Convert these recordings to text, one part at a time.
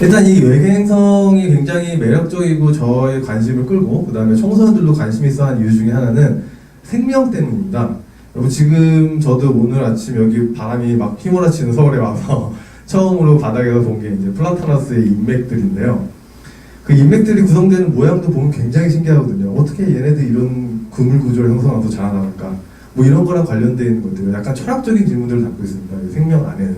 일단 이 외계 행성이 굉장히 매력적이고 저의 관심을 끌고 그 다음에 청소년들도 관심이 있어 하는 이유 중에 하나는 생명 때문입니다. 여러분 지금 저도 오늘 아침 여기 바람이 막 휘몰아치는 서울에 와서 처음으로 바닥에서 본 게 이제 플라타너스의 인맥들인데요. 그 인맥들이 구성되는 모양도 보면 굉장히 신기하거든요. 어떻게 얘네들 이런 그물 구조를 형성하면서 자라나갈까? 뭐 이런 거랑 관련되어 있는 것들이 약간 철학적인 질문들을 담고 있습니다. 생명 안에는.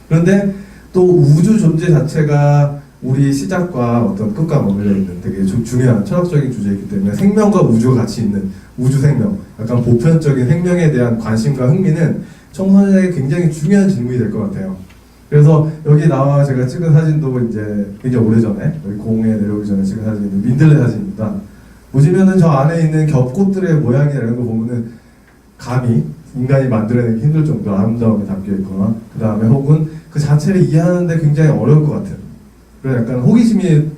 그런데 또 우주 존재 자체가 우리 시작과 어떤 끝과 머물러 있는 되게 중요한 철학적인 주제이기 때문에 생명과 우주가 같이 있는 우주 생명, 약간 보편적인 생명에 대한 관심과 흥미는 청소년에게 굉장히 중요한 질문이 될 것 같아요. 그래서 여기 나와 제가 찍은 사진도 이제 굉장히 오래전에 여기 공에 내려오기 전에 찍은 사진인데 민들레 사진입니다. 보시면은 저 안에 있는 겹꽃들의 모양이나 이런 거 보면은 감히 인간이 만들어내기 힘들 정도로 아름다움이 담겨 있거나 그 다음에 혹은 그 자체를 이해하는데 굉장히 어려울 것 같은 그런 약간 호기심이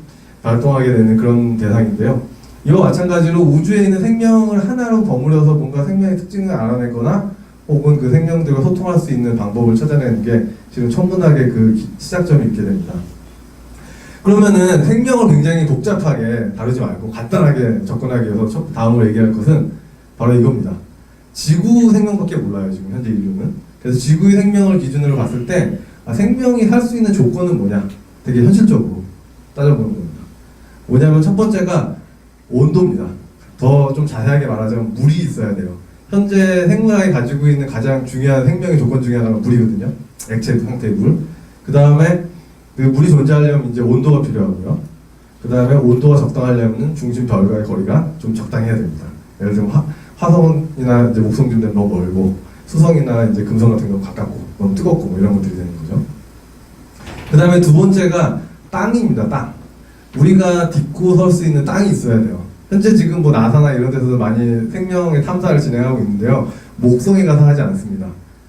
발동하게 되는 그런 대상인데요. 이와 마찬가지로 우주에 있는 생명을 하나로 버무려서 뭔가 생명의 특징을 알아내거나 혹은 그 생명들과 소통할 수 있는 방법을 찾아내는 게 지금 천문학의 그 시작점이 있게 됩니다. 그러면은 생명을 굉장히 복잡하게 다루지 말고 간단하게 접근하기 위해서 다음으로 얘기할 것은 바로 이겁니다. 지구 생명밖에 몰라요, 지금 현재 인류는. 그래서 지구의 생명을 기준으로 봤을 때 생명이 살 수 있는 조건은 뭐냐? 되게 현실적으로 따져보는 겁니다. 뭐냐면 첫 번째가 온도입니다. 더 좀 자세하게 말하자면 물이 있어야 돼요. 현재 생물학이 가지고 있는 가장 중요한 생명의 조건 중에 하나가 물이거든요. 액체 상태의 물. 그 다음에 그 물이 존재하려면 이제 온도가 필요하고요. 그 다음에 온도가 적당하려면 중심 별과의 거리가 좀 적당해야 됩니다. 예를 들면 화성이나 이제 목성쯤 너무 멀고 수성이나 이제 금성 같은 경우 가깝고 너무 뜨겁고 뭐 이런 것들이 되는 거죠. 그 다음에 두 번째가 땅입니다. 땅. 우리가 딛고 설 수 있는 땅이 있어야 돼요. 현재 지금 뭐 나사나 이런 데서도 많이 생명의 탐사를 진행하고 있는데요. 목성에 가서 하지 않습니다.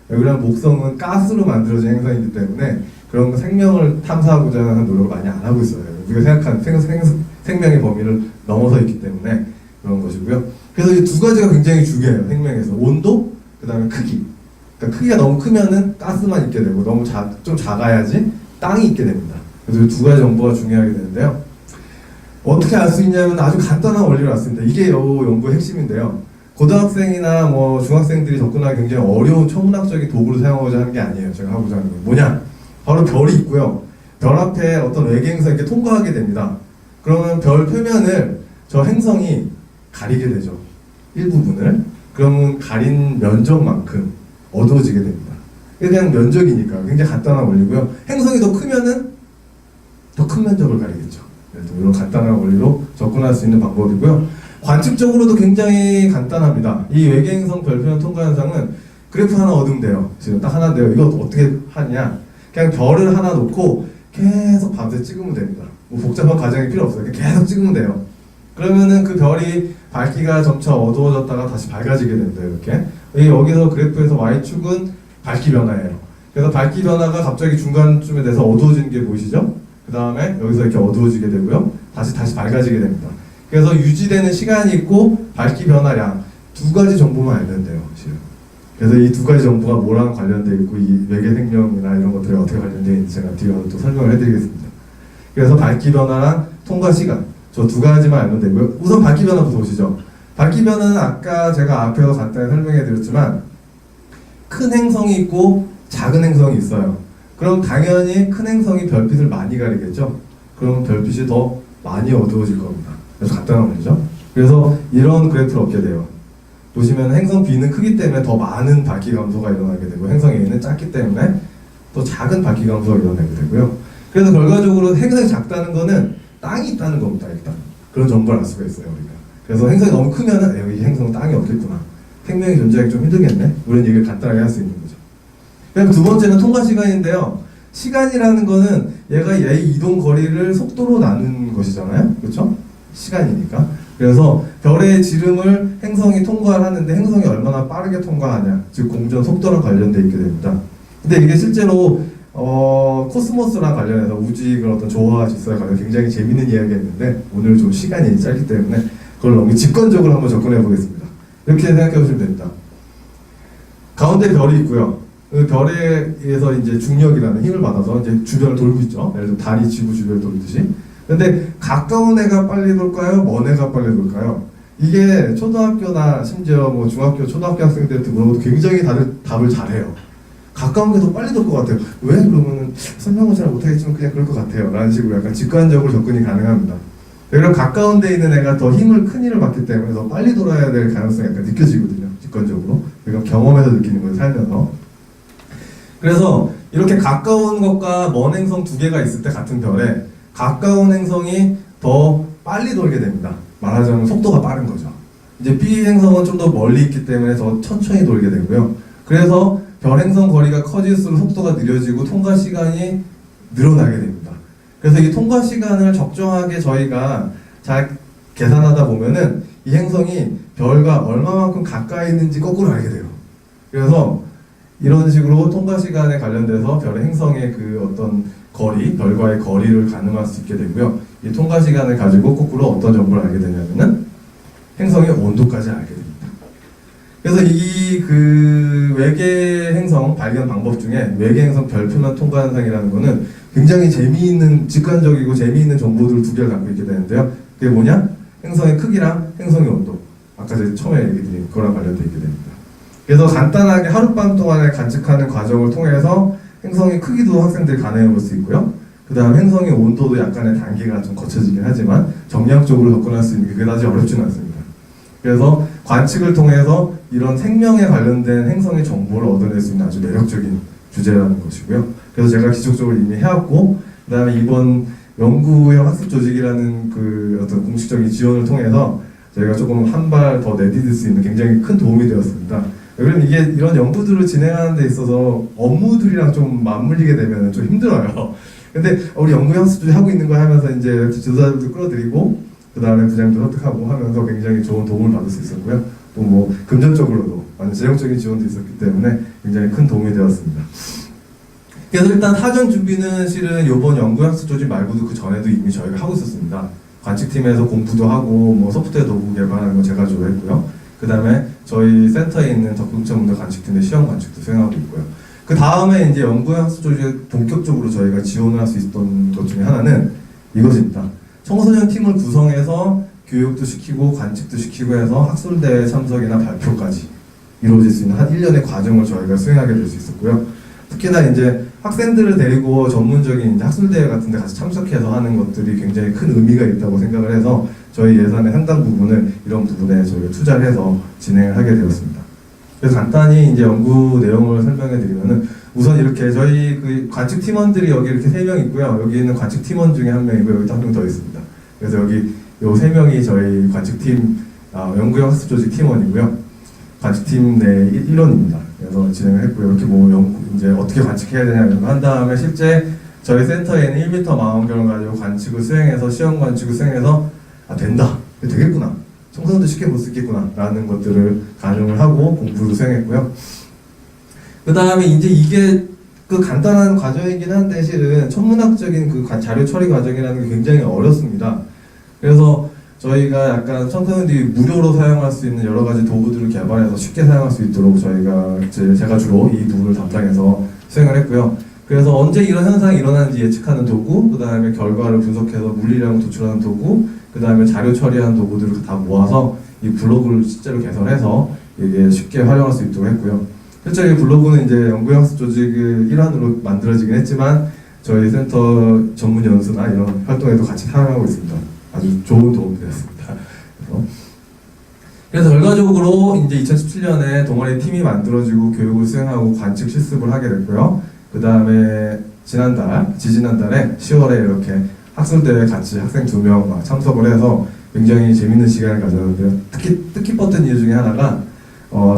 왜냐하면 목성은 가스로 만들어진 행성이기 때문에 그런 생명을 탐사하고자 하는 노력을 많이 안 하고 있어요. 우리가 생각하는 생명의 범위를 넘어서 있기 때문에 그런 것이고요. 그래서 이 두 가지가 굉장히 중요해요. 생명에서 온도, 그 다음에 크기. 그러니까 크기가 너무 크면은 가스만 있게 되고 너무 좀 작아야지 땅이 있게 됩니다. 그래서 이 두 가지 정보가 중요하게 되는데요. 어떻게 알 수 있냐면 아주 간단한 원리로 왔습니다. 이게 이 연구의 핵심인데요. 고등학생이나 뭐 중학생들이 접근하기 굉장히 어려운 천문학적인 도구를 사용하고자 하는 게 아니에요. 제가 하고자 하는 게 뭐냐? 바로 별이 있고요. 별 앞에 어떤 외계 행성 이렇게 통과하게 됩니다. 그러면 별 표면을 저 행성이 가리게 되죠. 일부분을. 그러면 가린 면적만큼 어두워지게 됩니다. 이게 그냥 면적이니까 굉장히 간단한 원리고요. 행성이 더 크면은 더 큰 면적을 가리겠죠. 이런 간단한 원리로 접근할 수 있는 방법이고요. 관측적으로도 굉장히 간단합니다. 이 외계행성 별표면 통과 현상은 그래프 하나 얻으면 돼요. 지금 딱 하나인데요. 이거 어떻게 하냐? 그냥 별을 하나 놓고 계속 밤새 찍으면 됩니다. 뭐 복잡한 과정이 필요 없어요. 계속 찍으면 돼요. 그러면은 그 별이 밝기가 점차 어두워졌다가 다시 밝아지게 됩니다. 이렇게. 여기서 그래프에서 Y축은 밝기 변화예요. 그래서 밝기 변화가 갑자기 중간쯤에 돼서 어두워지는 게 보이시죠? 그 다음에 여기서 이렇게 어두워지게 되고요. 다시 밝아지게 됩니다. 그래서 유지되는 시간이 있고 밝기 변화량 두 가지 정보만 알면 돼요. 실은. 그래서 이 두 가지 정보가 뭐랑 관련되어 있고 이 외계 생명이나 이런 것들이 어떻게 관련되어 있는지 제가 뒤에 또 설명을 해드리겠습니다. 그래서 밝기 변화랑 통과 시간 저 두 가지만 알면 되고요. 우선 밝기 변화부터 보시죠. 밝기 변화는 아까 제가 앞에서 간단히 설명해 드렸지만 큰 행성이 있고 작은 행성이 있어요. 그럼 당연히 큰 행성이 별빛을 많이 가리겠죠? 그럼 별빛이 더 많이 어두워질 겁니다. 그래서 간단한 원리죠. 그래서 이런 그래프를 얻게 돼요. 보시면 행성 B는 크기 때문에 더 많은 밝기 감소가 일어나게 되고 행성 A는 작기 때문에 더 작은 밝기 감소가 일어나게 되고요. 그래서 결과적으로 행성이 작다는 거는 땅이 있다는 겁니다. 일단 그런 정보를 알 수가 있어요. 우리가. 그래서 행성이 너무 크면은 이 행성은 땅이 없겠구나. 생명이 존재하기 좀 힘들겠네. 이런 얘기를 간단하게 할 수 있는 거죠. 그럼 두 번째는 통과 시간인데요. 시간이라는 거는 얘가 얘의 이동 거리를 속도로 나눈 것이잖아요. 그렇죠? 시간이니까. 그래서 별의 지름을 행성이 통과를 하는데 행성이 얼마나 빠르게 통과하냐. 즉 공전 속도랑 관련되어 있게 됩니다. 근데 이게 실제로 코스모스랑 관련해서 우주의 그런 어떤 조화 질서에 관련 굉장히 재밌는 이야기가 있는데 오늘 좀 시간이 짧기 때문에 그걸 너무 직관적으로 한번 접근해 보겠습니다. 이렇게 생각해 보시면 됩니다. 가운데 별이 있고요. 그 별에서 이제 중력이라는 힘을 받아서 이제 주변을 돌고 있죠. 예를 들어 달이 지구 주변을 돌듯이. 근데 가까운 애가 빨리 돌까요? 먼 애가 빨리 돌까요? 이게 초등학교나 심지어 뭐 중학교, 초등학교 학생들한테 물어봐도 굉장히 다들 답을 잘해요. 가까운 게 더 빨리 돌 것 같아요. 왜? 그러면은 설명은 잘 못하겠지만 그냥 그럴 것 같아요. 라는 식으로 약간 직관적으로 접근이 가능합니다. 그럼 가까운 데 있는 애가 더 큰 힘을 받기 때문에 더 빨리 돌아야 될 가능성이 약간 느껴지거든요. 직관적으로. 그러니까 경험에서 느끼는 거예요, 살면서. 그래서 이렇게 가까운 것과 먼 행성 두 개가 있을 때 같은 별에 가까운 행성이 더 빨리 돌게 됩니다. 말하자면 속도가 빠른 거죠. 이제 B 행성은 좀 더 멀리 있기 때문에 더 천천히 돌게 되고요. 그래서 별 행성 거리가 커질수록 속도가 느려지고 통과 시간이 늘어나게 됩니다. 그래서 이 통과 시간을 적정하게 저희가 잘 계산하다 보면은 이 행성이 별과 얼마만큼 가까이 있는지 거꾸로 알게 돼요. 그래서 이런 식으로 통과 시간에 관련돼서 별의 행성의 그 어떤 거리, 별과의 거리를 가늠할 수 있게 되고요. 이 통과 시간을 가지고 거꾸로 어떤 정보를 알게 되냐면은 행성의 온도까지 알게 됩니다. 그래서 이 그 외계 행성 발견 방법 중에 외계 행성 별표면 통과 현상이라는 거는 굉장히 재미있는, 직관적이고 재미있는 정보들을 두 개를 갖고 있게 되는데요. 그게 뭐냐? 행성의 크기랑 행성의 온도. 아까 제가 처음에 얘기 드린 그거랑 관련되어 있게 됩니다. 그래서 간단하게 하룻밤 동안에 관측하는 과정을 통해서 행성의 크기도 학생들이 가늠해 볼 수 있고요. 그 다음 행성의 온도도 약간의 단계가 좀 거쳐지긴 하지만 정량적으로 접근할 수 있는 게 그다지 어렵지는 않습니다. 그래서 관측을 통해서 이런 생명에 관련된 행성의 정보를 얻어낼 수 있는 아주 매력적인 주제라는 것이고요. 그래서 제가 기초적으로 이미 해왔고, 그 다음에 이번 연구형 학습 조직이라는 그 어떤 공식적인 지원을 통해서 저희가 조금 한 발 더 내디딜 수 있는 굉장히 큰 도움이 되었습니다. 그럼 이게 이런 연구들을 진행하는 데 있어서 업무들이랑 좀 맞물리게 되면 좀 힘들어요. 근데 우리 연구형 학습 조직 하고 있는 거 하면서 이제 지도자들도 끌어들이고, 그 다음에 부장님도 설득하고 하면서 굉장히 좋은 도움을 받을 수 있었고요. 또 뭐 금전적으로도 완전 재정적인 지원도 있었기 때문에 굉장히 큰 도움이 되었습니다. 그래서 일단 사전 준비는 실은 이번 연구학습 조직 말고도 그 전에도 이미 저희가 하고 있었습니다. 관측팀에서 공부도 하고 뭐 소프트웨어 도구 개발하는 거 제가 주로 했고요. 그 다음에 저희 센터에 있는 적응체문제 관측팀의 시험 관측도 수행하고 있고요. 그 다음에 이제 연구학습 조직에 본격적으로 저희가 지원을 할 수 있었던 것 중에 하나는 이것입니다. 청소년 팀을 구성해서 교육도 시키고 관측도 시키고 해서 학술대회 참석이나 발표까지 이루어질 수 있는 한 1년의 과정을 저희가 수행하게 될 수 있었고요. 특히나 이제 학생들을 데리고 전문적인 이제 학술대회 같은 데 같이 참석해서 하는 것들이 굉장히 큰 의미가 있다고 생각을 해서 저희 예산의 상당 부분을 이런 부분에 저희가 투자를 해서 진행을 하게 되었습니다. 그래서 간단히 이제 연구 내용을 설명해 드리면은 우선 이렇게 저희 그 관측 팀원들이 여기 이렇게 3명 있고요. 여기 있는 관측 팀원 중에 1명이고 여기 한 명 더 있습니다. 그래서 여기 요 3명이 저희 관측팀 연구형 학습 조직 팀원이고요. 관측팀 내 일원입니다. 그래서 진행을 했고요. 이렇게 뭐 이제 어떻게 관측해야 되냐 이런 거 한 다음에 실제 저희 센터에는 1m 망원경을 가지고 관측을 수행해서 시험 관측을 수행해서 된다. 되겠구나. 청소년도 쉽게 볼 수 있겠구나 라는 것들을 가정을 하고 공부를 수행했고요. 그 다음에 이제 이게 그 간단한 과정이긴 한데 실은 천문학적인 그 자료 처리 과정이라는 게 굉장히 어렵습니다. 그래서 저희가 약간 청소년들이 무료로 사용할 수 있는 여러 가지 도구들을 개발해서 쉽게 사용할 수 있도록 저희가 제가 주로 이 부분을 담당해서 수행을 했고요. 그래서 언제 이런 현상이 일어나는지 예측하는 도구, 그 다음에 결과를 분석해서 물리량을 도출하는 도구, 그 다음에 자료 처리하는 도구들을 다 모아서 이 블로그를 실제로 개설해서 이게 쉽게 활용할 수 있도록 했고요. 실제 이 블로그는 이제 연구학습 조직의 일환으로 만들어지긴 했지만 저희 센터 전문 연수나 이런 활동에도 같이 사용하고 있습니다. 아주 좋은 도움이 되었습니다. 그래서 결과적으로 이제 2017년에 동아리 팀이 만들어지고 교육을 수행하고 관측 실습을 하게 됐고요. 그 다음에 지지난달에 10월에 이렇게 학술대회 같이 학생 2명 참석을 해서 굉장히 재밌는 시간을 가졌는데요. 특히 뜻깊었던 이유 중에 하나가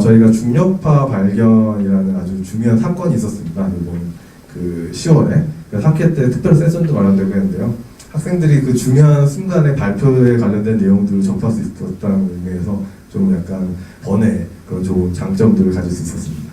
저희가 중력파 발견이라는 아주 중요한 사건이 있었습니다. 이번 그 10월에 3회 때 특별 세션도 마련되고 했는데요. 학생들이 그 중요한 순간에 발표에 관련된 내용들을 접할 수 있었다는 의미에서 좀 약간 번외 그런 좋은 장점들을 가질 수 있었습니다.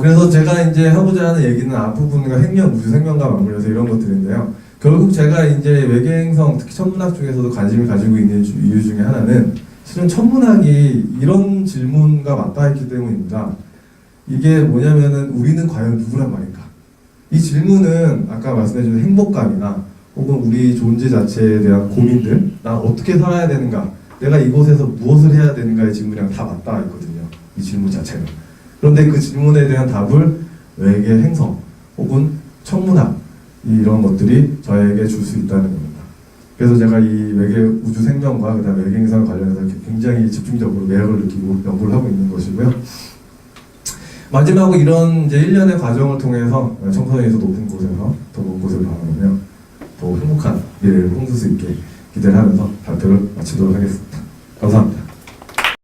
그래서 제가 이제 하고자 하는 얘기는 앞부분과 핵력, 우주 생명과 맞물려서 이런 것들인데요. 결국 제가 이제 외계행성, 특히 천문학 쪽에서도 관심을 가지고 있는 이유 중에 하나는 실은 천문학이 이런 질문과 맞닿아 있기 때문입니다. 이게 뭐냐면은 우리는 과연 누구란 말인가? 이 질문은 아까 말씀해준 행복감이나 혹은 우리 존재 자체에 대한 고민들, 난 어떻게 살아야 되는가, 내가 이곳에서 무엇을 해야 되는가의 질문이랑 다 맞닿아 있거든요. 이 질문 자체는. 그런데 그 질문에 대한 답을 외계 행성 혹은 천문학 이런 것들이 저에게 줄 수 있다는 겁니다. 그래서 제가 이 외계 우주 생명과 그다음에 외계 행성 관련해서 굉장히 집중적으로 매력을 느끼고 연구를 하고 있는 것이고요. 마지막으로 이런 이제 1년의 과정을 통해서 청소년에서 높은 곳에서 더 높은 곳을 바라보며 더 행복한 미래를 꿈꿀 수 있게 기대를 하면서 발표를 마치도록 하겠습니다. 감사합니다.